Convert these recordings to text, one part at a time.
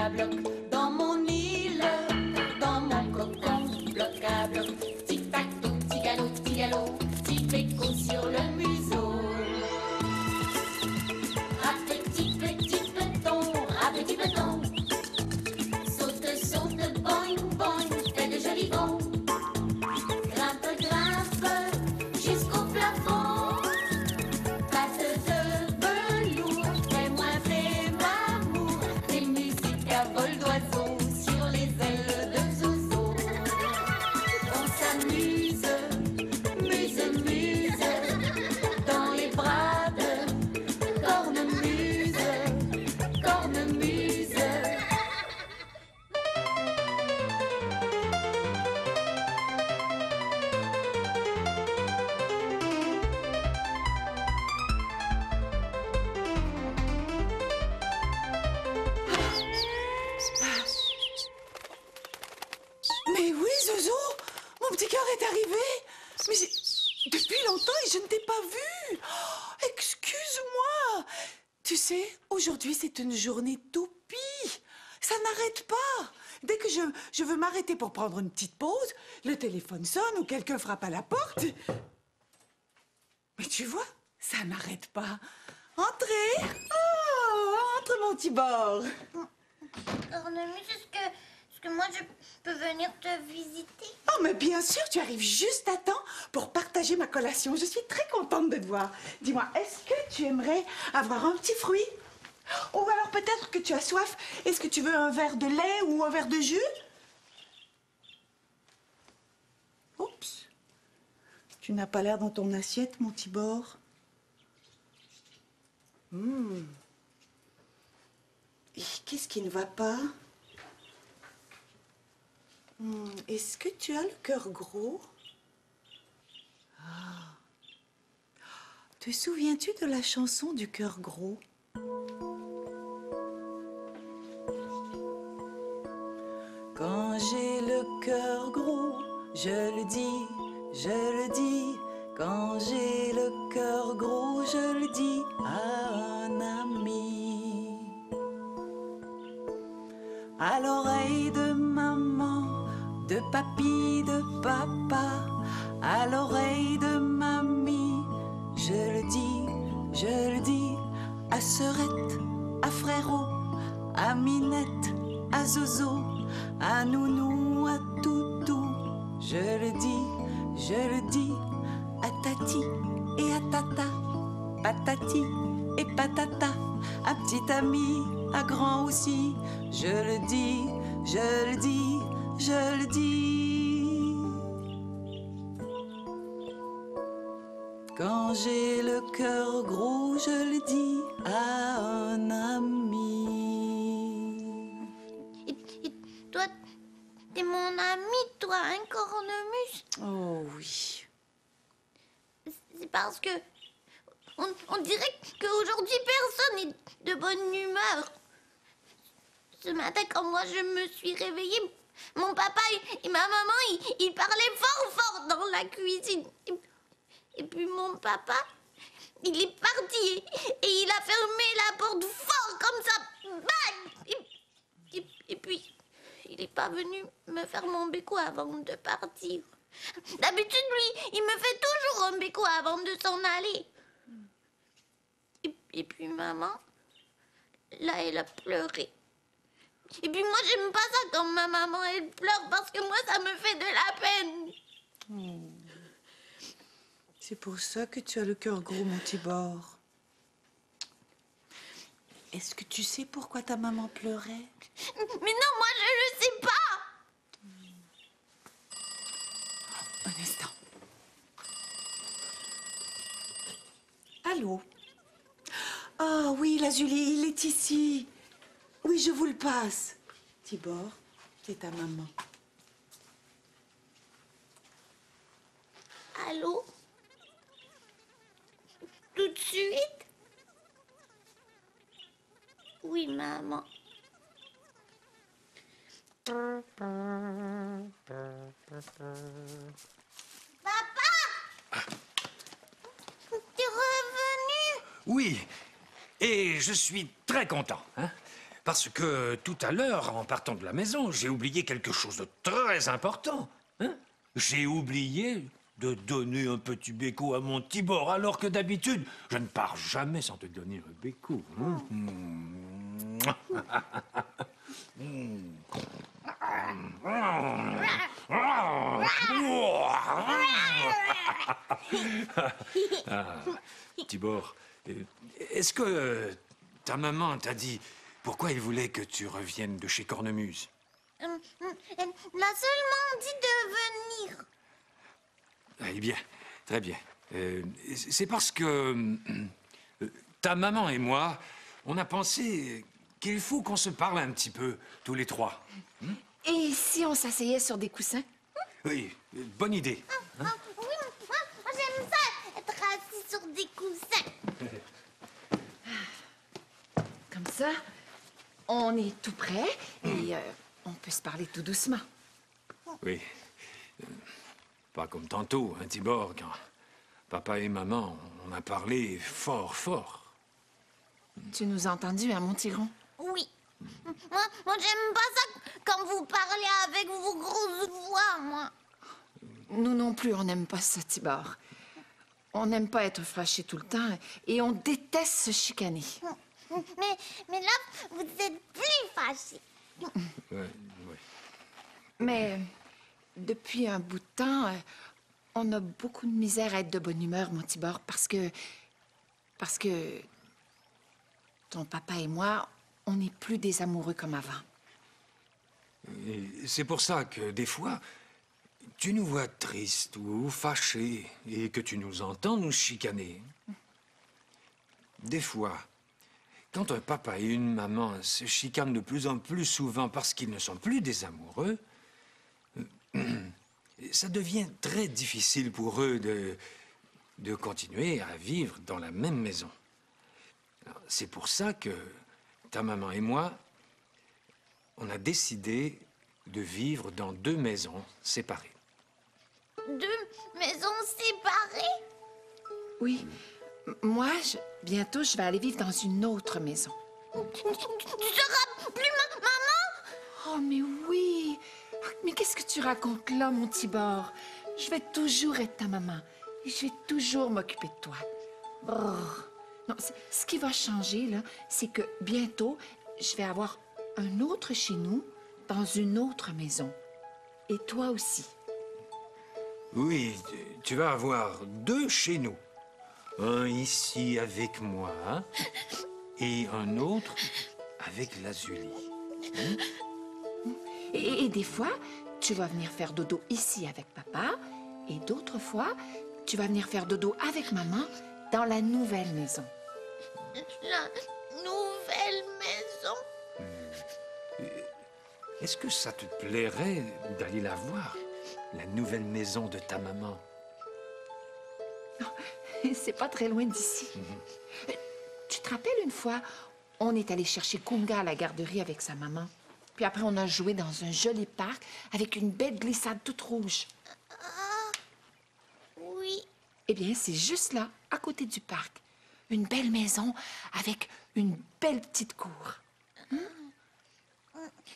à bloc, dans mon île, dans mon cocon, bloc à bloc. Tic-tac-toe, petit galop, petit péco sur le museau. À petit peloton, saute, saute, boing, boing, fais de jolis bonds. Grimpe, grimpe, jusqu'au plafond. Patte de velours, fais-moi l'amour. Des musiques à vol d'oiseau sur les ailes de Zozo. On s'amuse, muse, dans les bras de cornemuse. Mais oui, Zozo, mon petit cœur est arrivé. Mais depuis longtemps et je ne t'ai pas vu. Oh, excuse-moi. Tu sais, aujourd'hui, c'est une journée toupie. Ça n'arrête pas. Dès que je veux m'arrêter pour prendre une petite pause, le téléphone sonne ou quelqu'un frappe à la porte. Mais tu vois, ça n'arrête pas. Entrez. Oh, entre, mon petit bord. Cornemuse, est-ce que moi je peux venir te visiter? Oh, mais bien sûr, tu arrives juste à temps pour partager ma collation. Je suis très contente de te voir. Dis-moi, est-ce que tu aimerais avoir un petit fruit? Ou alors peut-être que tu as soif. Est-ce que tu veux un verre de lait ou un verre de jus? Oups. Tu n'as pas l'air dans ton assiette, mon petit bord. Et qu'est-ce qui ne va pas? Est-ce que tu as le cœur gros? Ah. Te souviens-tu de la chanson du cœur gros? Quand j'ai le cœur gros, je le dis. Quand j'ai le cœur gros, je le dis à un ami. À l'oreille de maman, de papy, de papa, à l'oreille de mamie, je le dis, à Sœurette, à Frérot, à Minette, à Zozo, à Nounou, à Toutou, je le dis, à Tati et à Tata, patati et patata, à petit ami, à grand aussi, je le dis. Quand j'ai le cœur gros, je le dis à un ami. Et toi, t'es mon ami, toi, hein, Cornemuse? Oh oui. C'est parce que on dirait qu'aujourd'hui personne n'est de bonne humeur. Ce matin, quand moi je me suis réveillée, mon papa et ma maman, ils parlaient fort dans la cuisine. Et puis mon papa, il est parti et il a fermé la porte fort comme ça. Bang! Et puis, il n'est pas venu me faire mon béco avant de partir. D'habitude, lui, il me fait toujours un béco avant de s'en aller. Et puis maman, là, elle a pleuré. Et puis moi, j'aime pas ça quand ma maman, elle pleure parce que moi, ça me fait de la peine. C'est pour ça que tu as le cœur gros, mon petit bord. Est-ce que tu sais pourquoi ta maman pleurait? Mais non, moi, je le sais pas. Un instant. Allô? Ah oui, la Julie, il est ici. Oui, je vous le passe. Tibor, c'est ta maman. Allô? Tout de suite? Oui, maman. Papa! T'es revenu? Oui, et je suis très content. Hein? parce que tout à l'heure, en partant de la maison, j'ai oublié quelque chose de très important. Hein? J'ai oublié de donner un petit béco à mon Tibor, alors que d'habitude, je ne pars jamais sans te donner un béco. Hein? Ah, Tibor, est-ce que ta maman t'a dit pourquoi il voulait que tu reviennes de chez Cornemuse? Elle m'a seulement dit de venir. Eh bien, très bien. C'est parce que ta maman et moi, on a pensé qu'il faut qu'on se parle un petit peu, tous les trois. Et si on s'asseyait sur des coussins? Oui, bonne idée. Oui, moi j'aime ça, être assis sur des coussins. Comme ça, on est tout près et on peut se parler tout doucement. Oui. Pas comme tantôt, hein, Tibor, quand papa et maman, on a parlé fort, fort. Tu nous as entendus, hein, mon tiron? Oui. Moi j'aime pas ça quand vous parlez avec vos grosses voix, moi. Nous non plus, on n'aime pas ça, Tibor. On n'aime pas être fâchés tout le temps et on déteste se chicaner. Mais là, vous êtes plus fâchés. Ouais. Mais depuis un bout de temps, on a beaucoup de misère à être de bonne humeur, mon Tibor, parce que ton papa et moi, on n'est plus des amoureux comme avant. Et c'est pour ça que des fois, tu nous vois tristes ou fâchés et que tu nous entends nous chicaner. Des fois, quand un papa et une maman se chicanent de plus en plus souvent parce qu'ils ne sont plus des amoureux, ça devient très difficile pour eux de continuer à vivre dans la même maison. C'est pour ça que ta maman et moi, on a décidé de vivre dans 2 maisons séparées. 2 maisons séparées? Oui. Moi, bientôt, je vais aller vivre dans une autre maison. Tu seras plus maman? Oh, mais oui! Mais qu'est-ce que tu racontes là, mon Tibor? Je vais toujours être ta maman et je vais toujours m'occuper de toi. Brrr. Non, ce qui va changer, là, c'est que bientôt, je vais avoir un autre chez nous dans une autre maison. Et toi aussi. Oui, tu vas avoir 2 chez nous. Un ici avec moi et un autre avec Lazuli. Et des fois, tu vas venir faire dodo ici avec papa. Et d'autres fois, tu vas venir faire dodo avec maman dans la nouvelle maison. La nouvelle maison? Est-ce que ça te plairait d'aller la voir, la nouvelle maison de ta maman? C'est pas très loin d'ici. Tu te rappelles une fois, on est allé chercher Kunga à la garderie avec sa maman. Puis après, on a joué dans un joli parc avec une belle glissade toute rouge. Oui. Eh bien, c'est juste là, à côté du parc. Une belle maison avec une belle petite cour.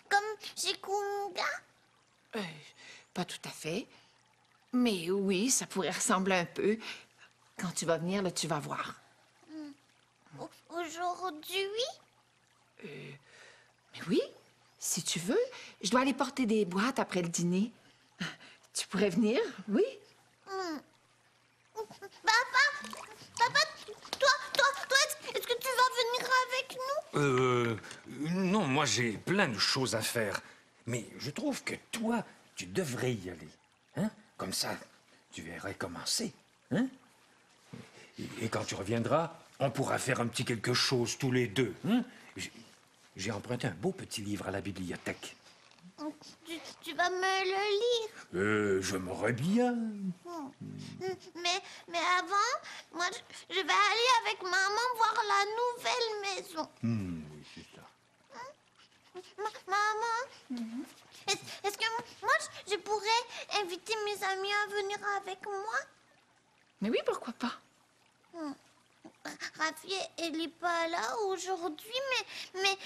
Comme chez Kunga? Pas tout à fait. Mais oui, ça pourrait ressembler un peu. Quand tu vas venir, là, tu vas voir. Aujourd'hui? Mais oui, si tu veux, je dois aller porter des boîtes après le dîner. Tu pourrais venir, oui? Papa, toi, est-ce que tu vas venir avec nous? Non, moi j'ai plein de choses à faire. Mais je trouve que toi, tu devrais y aller. Hein? Comme ça, tu verrais commencer. Hein? Et quand tu reviendras, on pourra faire un petit quelque chose tous les 2. Hein? J'ai emprunté un beau petit livre à la bibliothèque. Tu vas me le lire? J'aimerais bien. Mais avant, moi, je vais aller avec maman voir la nouvelle maison. Oui, c'est ça. Maman, est-ce que moi, je pourrais inviter mes amis à venir avec moi? Mais oui, pourquoi pas? Rafi, elle est pas là aujourd'hui, mais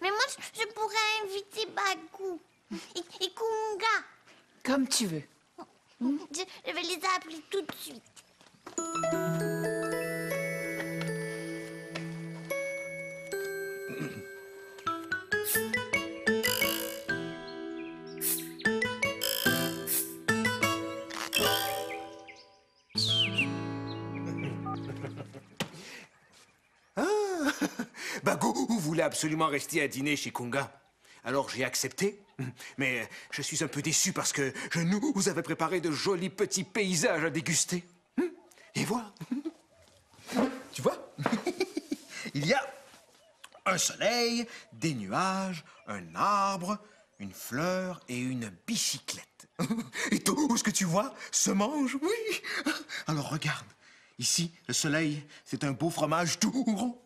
moi, je pourrais inviter Bagou et Kunga. Comme tu veux. Je vais les appeler tout de suite. Bagou voulait absolument rester à dîner chez Kunga. Alors j'ai accepté, mais je suis un peu déçu parce que je nous avais préparé de jolis petits paysages à déguster. Et voilà. Tu vois? Il y a un soleil, des nuages, un arbre, une fleur et une bicyclette. Et tout ce que tu vois se mange, oui. Alors regarde, ici, le soleil, c'est un beau fromage tout rond.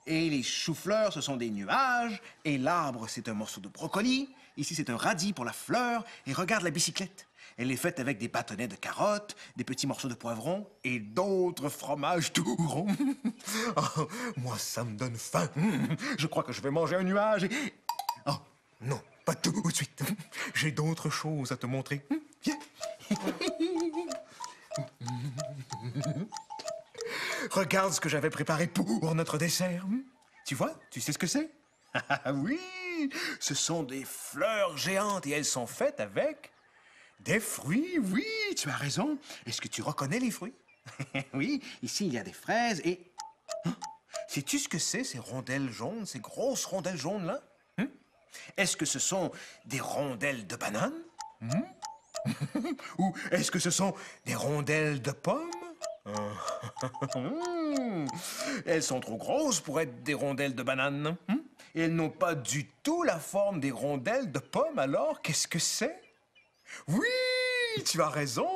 Et les choux-fleurs, ce sont des nuages. Et l'arbre, c'est un morceau de brocoli. Ici, c'est un radis pour la fleur. Et regarde la bicyclette. Elle est faite avec des bâtonnets de carottes, des petits morceaux de poivron et d'autres fromages tout ronds. Oh, moi, ça me donne faim. Je crois que je vais manger un nuage et... Oh, non, pas tout de suite. J'ai d'autres choses à te montrer. Viens. Regarde ce que j'avais préparé pour notre dessert. Tu vois? Tu sais ce que c'est? Ah oui! Ce sont des fleurs géantes et elles sont faites avec des fruits. Oui, tu as raison. Est-ce que tu reconnais les fruits? Oui, ici il y a des fraises et... Sais-tu ce que c'est, ces rondelles jaunes, ces grosses rondelles jaunes-là? Est-ce que ce sont des rondelles de bananes? Ou est-ce que ce sont des rondelles de pommes? Elles sont trop grosses pour être des rondelles de banane. Et elles n'ont pas du tout la forme des rondelles de pommes. Alors, qu'est-ce que c'est? Oui, tu as raison.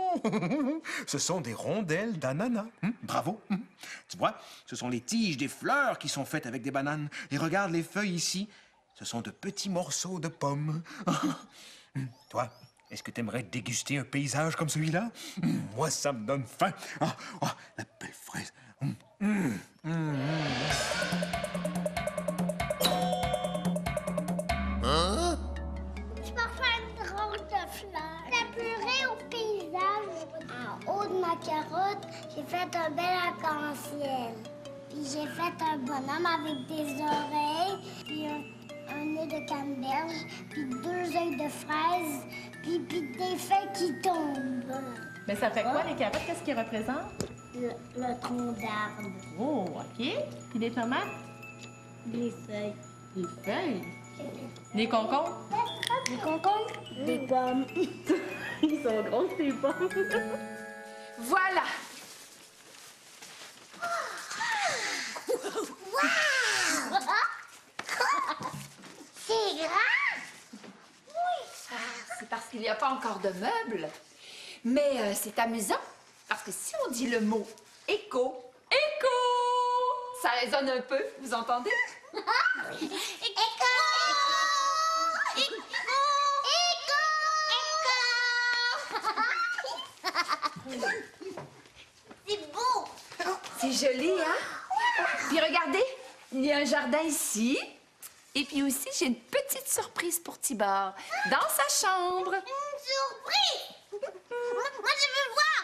Ce sont des rondelles d'ananas. Bravo. Tu vois, ce sont les tiges des fleurs qui sont faites avec des bananes. Et regarde les feuilles ici. Ce sont de petits morceaux de pommes. Toi, est-ce que tu aimerais déguster un paysage comme celui-là? Moi, ça me donne faim. La belle fraise. Je vais faire une drôle de fleur. La purée au paysage. En haut de ma carotte, j'ai fait un bel arc-en-ciel. Puis j'ai fait un bonhomme avec des oreilles, puis un nez de canneberge, puis 2 œils de fraise, puis des feuilles qui tombent. Mais ça fait quoi, les carottes? Qu'est-ce qu'ils représentent? Le tronc d'arbre, Oh, OK. Puis les tomates? les feuilles. Les feuilles. Les concombres? Les concombres, des pommes. Ils sont gros, ces pommes. Voilà. C'est grand! C'est parce qu'il n'y a pas encore de meubles. Mais c'est amusant, parce que si on dit le mot écho, ça résonne un peu, vous entendez? C'est beau! C'est joli, hein? Puis regardez, il y a un jardin ici. Et puis aussi, j'ai une petite surprise pour Tibor dans sa chambre. Une surprise! Moi, je veux voir!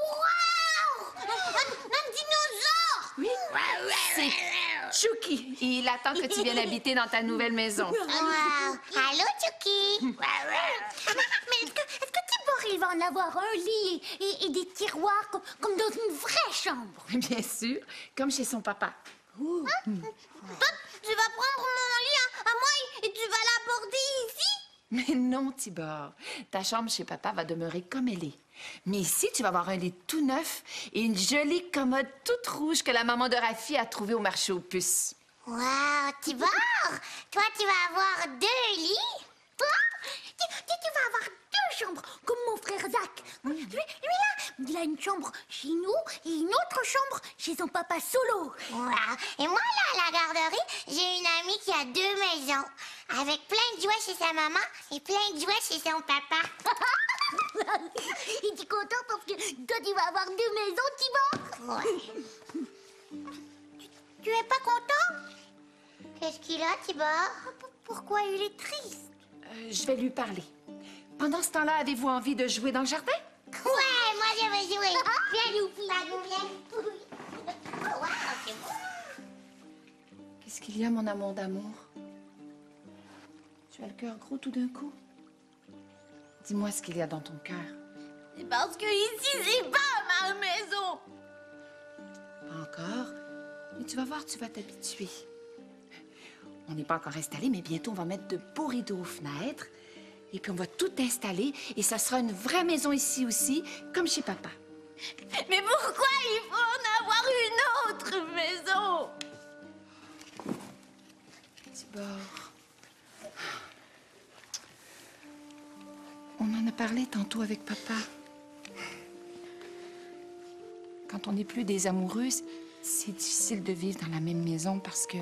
Wow! Un dinosaure! Oui, c'est Chucky. Il attend que tu viennes habiter dans ta nouvelle maison. Wow! Allô, Chucky! Mais est-ce que Tibor, il va en avoir un lit et des tiroirs comme dans une vraie chambre? Bien sûr, comme chez son papa. Toi, tu vas prendre mon lit à moi et tu vas l'apporter ici? Mais non, Tibor. Ta chambre chez papa va demeurer comme elle est. Mais ici, tu vas avoir un lit tout neuf et une jolie commode toute rouge que la maman de Rafi a trouvée au marché aux puces. Wow, Tibor! Toi, tu vas avoir 2 lits? Toi, tu vas avoir 2 chambres, comme mon frère Zach. Lui, là, il a une chambre chez nous et une autre chambre chez son papa solo. Wow. Et moi, là, à la garderie, j'ai une amie qui a 2 maisons, avec plein de jouets chez sa maman et plein de jouets chez son papa. Et tu es content parce que toi, tu vas avoir 2 maisons, Tibor? Ouais. Tu es pas content? Qu'est-ce qu'il a, Tibor? Pourquoi il est triste? Je vais lui parler. Pendant ce temps-là, avez-vous envie de jouer dans le jardin? Ouais, moi, je veux jouer. Viens, Loupi. Viens. Oh, wow, c'est beau. Qu'est-ce qu'il y a, mon amour d'amour? Tu as le cœur gros tout d'un coup? Dis-moi ce qu'il y a dans ton cœur. C'est parce que ici, c'est pas ma maison. Pas encore, mais tu vas voir, tu vas t'habituer. On n'est pas encore installé, mais bientôt, on va mettre de beaux rideaux aux fenêtres. Et puis, on va tout installer. Et ça sera une vraie maison ici aussi, comme chez papa. Mais pourquoi il faut en avoir une autre maison? Tibor. On en a parlé tantôt avec papa. Quand on n'est plus des amoureuses, c'est difficile de vivre dans la même maison parce que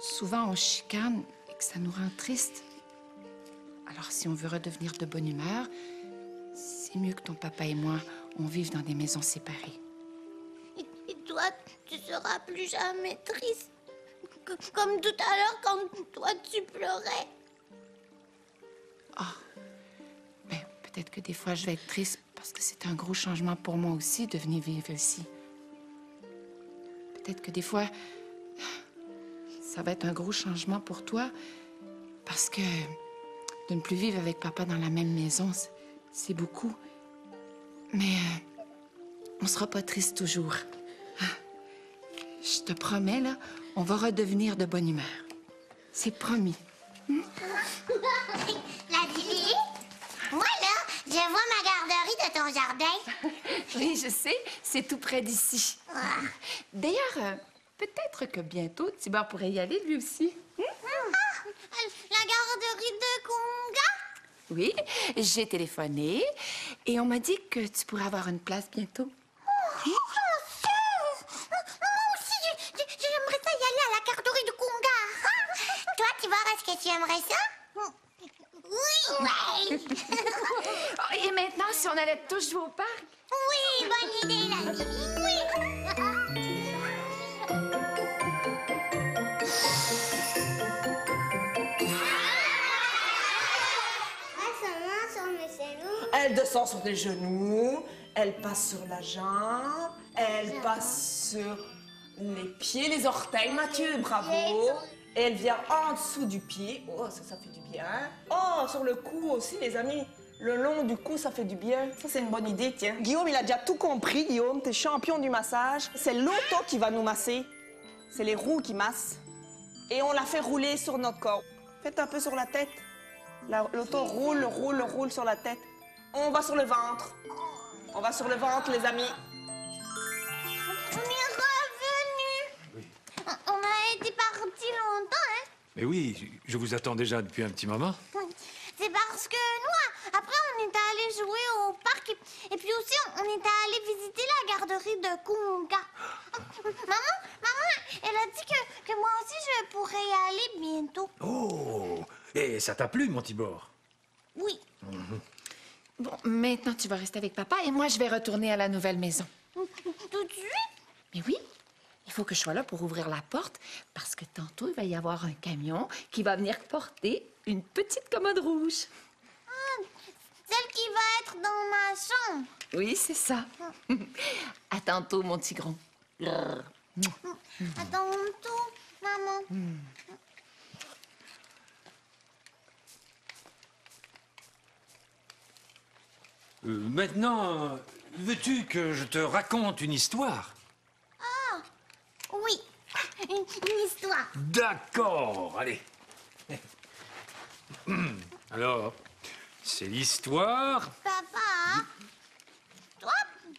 souvent on chicane et que ça nous rend tristes. Alors si on veut redevenir de bonne humeur, c'est mieux que ton papa et moi, on vive dans des maisons séparées. Et toi, tu seras plus jamais triste. Comme tout à l'heure quand toi tu pleurais. Ah, ben, peut-être que des fois je vais être triste parce que c'est un gros changement pour moi aussi de venir vivre ici. Peut-être que des fois, ça va être un gros changement pour toi parce que de ne plus vivre avec papa dans la même maison, c'est beaucoup. Mais on sera pas triste toujours. Je te promets, là, on va redevenir de bonne humeur. C'est promis. La Lily, moi, là, je vois ma garderie de ton jardin. Oui, je sais, c'est tout près d'ici. D'ailleurs, peut-être que bientôt, Tibor pourrait y aller lui aussi. La garderie de Conga? Oui, j'ai téléphoné et on m'a dit que tu pourrais avoir une place bientôt. Moi aussi, j'aimerais ça y aller à la garderie de Conga. Toi, Tibor, est-ce que tu aimerais ça? Oui. Ouais. Oh, et maintenant, si on allait tous jouer au parc? Oui, bonne idée, la Lily. Oui. Elle descend sur les genoux, elle passe sur la jambe, elle passe sur les pieds, les orteils. Mathieu, bravo. Et elle vient en dessous du pied. Oh, ça fait du bien. Oh, sur le cou aussi, les amis. Le long du cou, ça fait du bien. Ça, c'est une bonne idée, tiens. Guillaume, il a déjà tout compris, Guillaume. T'es champion du massage. C'est l'auto qui va nous masser. C'est les roues qui massent. Et on la fait rouler sur notre corps. Faites un peu sur la tête. L'auto roule, roule, roule sur la tête. On va sur le ventre. On va sur le ventre, les amis. On est revenus. Oui. On a été partis longtemps, hein? Mais oui, je vous attends déjà depuis un petit moment. C'est parce que nous, après, on est allé jouer au parc et puis aussi, on est allé visiter la garderie de Conga. Maman, elle a dit que moi aussi, je pourrais y aller bientôt. Oh! Et ça t'a plu, mon Tibor? Oui. Bon, maintenant, tu vas rester avec papa et moi, je vais retourner à la nouvelle maison. Tout de suite? Mais oui, il faut que je sois là pour ouvrir la porte parce que tantôt, il va y avoir un camion qui va venir porter une petite commode rouge. Ah, celle qui va être dans ma chambre. Oui, c'est ça. À tantôt, mon tigron. À tantôt, maman. Maintenant, veux-tu que je te raconte une histoire? Oui, une histoire. D'accord, allez. Alors, c'est l'histoire... Papa, toi,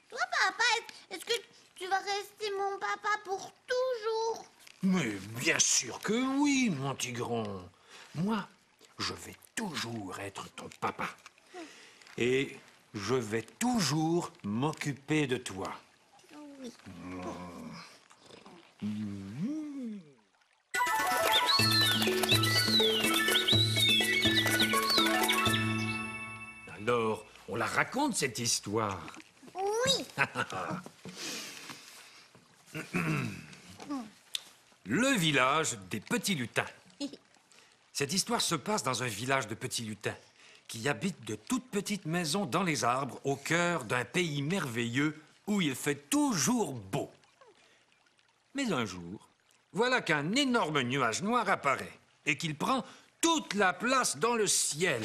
papa, est-ce que tu vas rester mon papa pour toujours? Mais bien sûr que oui, mon tigron. Moi, je vais toujours être ton papa. Et je vais toujours m'occuper de toi. Oui. Alors, raconte cette histoire. Oui. Le village des petits lutins. Cette histoire se passe dans un village de petits lutins qui habitent de toutes petites maisons dans les arbres au cœur d'un pays merveilleux où il fait toujours beau. Mais un jour, voilà qu'un énorme nuage noir apparaît et qu'il prend toute la place dans le ciel.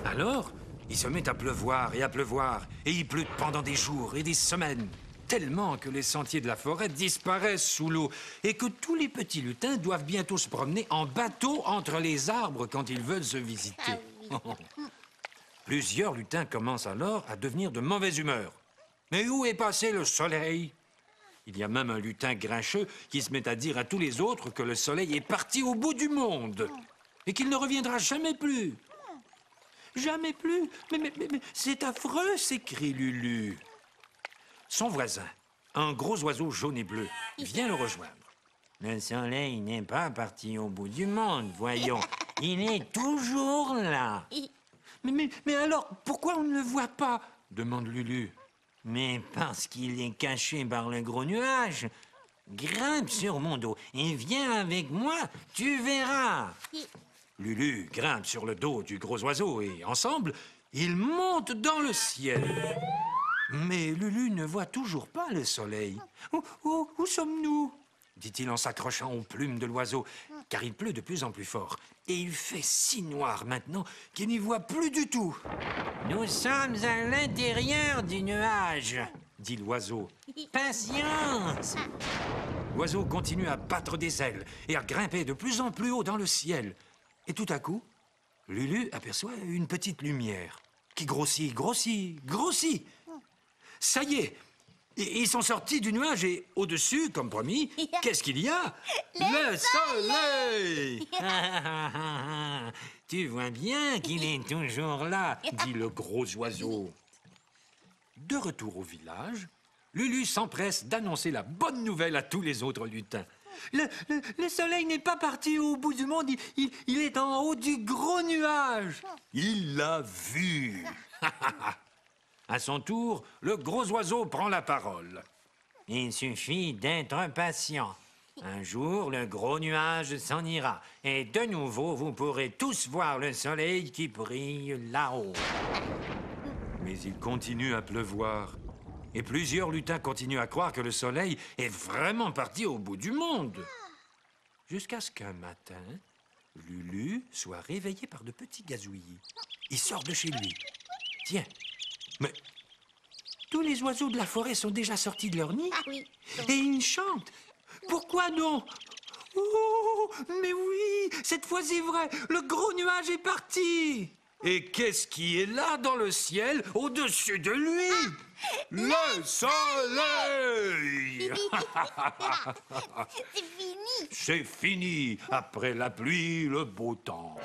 Alors, il se met à pleuvoir, et il pleut pendant des jours et des semaines, tellement que les sentiers de la forêt disparaissent sous l'eau et que tous les petits lutins doivent bientôt se promener en bateau entre les arbres quand ils veulent se visiter. Ah oui. Plusieurs lutins commencent alors à devenir de mauvaise humeur. Mais où est passé le soleil? Il y a même un lutin grincheux qui se met à dire à tous les autres que le soleil est parti au bout du monde et qu'il ne reviendra jamais plus. Jamais plus? Mais c'est affreux, s'écrie Lulu. Son voisin, un gros oiseau jaune et bleu, vient le rejoindre. Le soleil n'est pas parti au bout du monde, voyons. Il est toujours là. Mais alors, pourquoi on ne le voit pas? Demande Lulu. Mais parce qu'il est caché par le gros nuage. Grimpe sur mon dos et viens avec moi, tu verras. Lulu grimpe sur le dos du gros oiseau et ensemble, ils montent dans le ciel. Mais Lulu ne voit toujours pas le soleil. Où sommes-nous? Dit-il en s'accrochant aux plumes de l'oiseau, car il pleut de plus en plus fort. Et il fait si noir maintenant qu'il n'y voit plus du tout. Nous sommes à l'intérieur du nuage, dit l'oiseau. Patience! L'oiseau continue à battre des ailes et à grimper de plus en plus haut dans le ciel. Et tout à coup, Lulu aperçoit une petite lumière qui grossit. Ça y est, ils sont sortis du nuage et au-dessus, comme promis, qu'est-ce qu'il y a? Le soleil! Tu vois bien qu'il est toujours là, dit le gros oiseau. De retour au village, Lulu s'empresse d'annoncer la bonne nouvelle à tous les autres lutins. Le soleil n'est pas parti au bout du monde, il est en haut du gros nuage. Il l'a vu. À son tour, le gros oiseau prend la parole. Il suffit d'être patient. Un jour, le gros nuage s'en ira. Et de nouveau, vous pourrez tous voir le soleil qui brille là-haut. Mais il continue à pleuvoir. Et plusieurs lutins continuent à croire que le soleil est vraiment parti au bout du monde. Jusqu'à ce qu'un matin, Lulu soit réveillé par de petits gazouillis. Il sort de chez lui. Tiens, mais tous les oiseaux de la forêt sont déjà sortis de leur nid. Ah oui. Et ils chantent. Pourquoi non? Oh, mais oui, cette fois c'est vrai, le gros nuage est parti. Et qu'est-ce qui est là dans le ciel, au-dessus de lui? Le soleil! C'est fini. C'est fini. Après la pluie, le beau temps.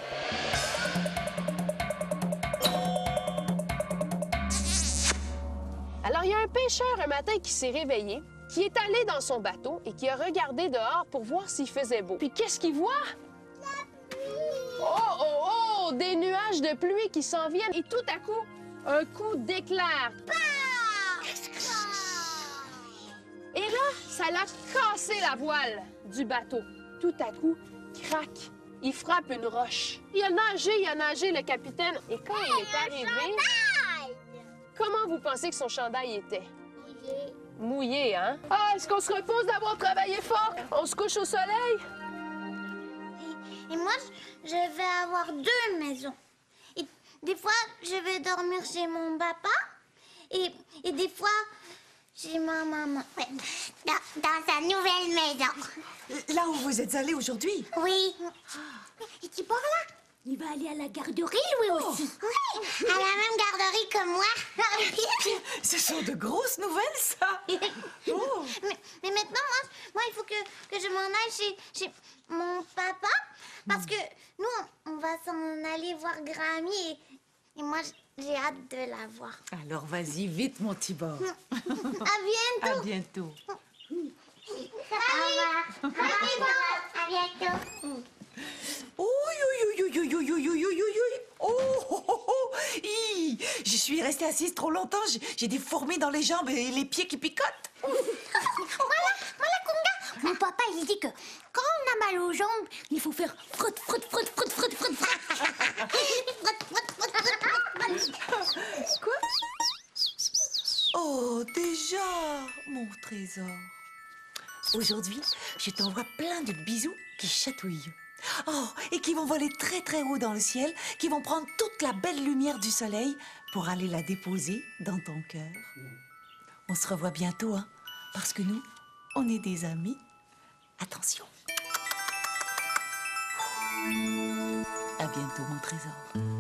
Alors, il y a un pêcheur un matin qui s'est réveillé, qui est allé dans son bateau et qui a regardé dehors pour voir s'il faisait beau. Puis qu'est-ce qu'il voit? Oh! Des nuages de pluie qui s'en viennent et tout à coup, un coup d'éclair. Et là, ça l'a cassé la voile du bateau. Tout à coup, crac, il frappe une roche. Il a nagé, le capitaine. Et quand il est arrivé... Comment vous pensez que son chandail était? Mouillé, hein? Ah, est-ce qu'on se repose d'avoir travaillé fort? On se couche au soleil? Et moi, je vais avoir 2 maisons. Et des fois, je vais dormir chez mon papa. Et des fois, chez ma maman. Ouais, dans sa nouvelle maison. Là où vous êtes allés aujourd'hui? Oui. Et tu pars là? Il va aller à la garderie, lui aussi. Oui, à la même garderie que moi. Ce sont de grosses nouvelles, ça. Oh. Mais maintenant, moi, il faut que je m'en aille chez mon papa. Parce que nous, on va s'en aller voir Grammy. Et moi, j'ai hâte de la voir. Alors, vas-y, vite, mon Tibor. À bientôt. À bientôt. Au revoir. À bientôt. Oh, je suis restée assise trop longtemps. J'ai des fourmis dans les jambes et les pieds qui picotent. Voilà, Kunga. Mon papa, il dit que quand on a mal aux jambes, il faut faire frotte, frotte, frotte, frotte, frotte, frotte, frotte. Frotte, frotte, frotte, frotte, frotte. Quoi? Oh, déjà, mon trésor. Aujourd'hui, je t'envoie plein de bisous qui chatouillent. Oh, et qui vont voler très très haut dans le ciel, qui vont prendre toute la belle lumière du soleil pour aller la déposer dans ton cœur. On se revoit bientôt, hein, parce que nous, on est des amis. Attention. À bientôt, mon trésor.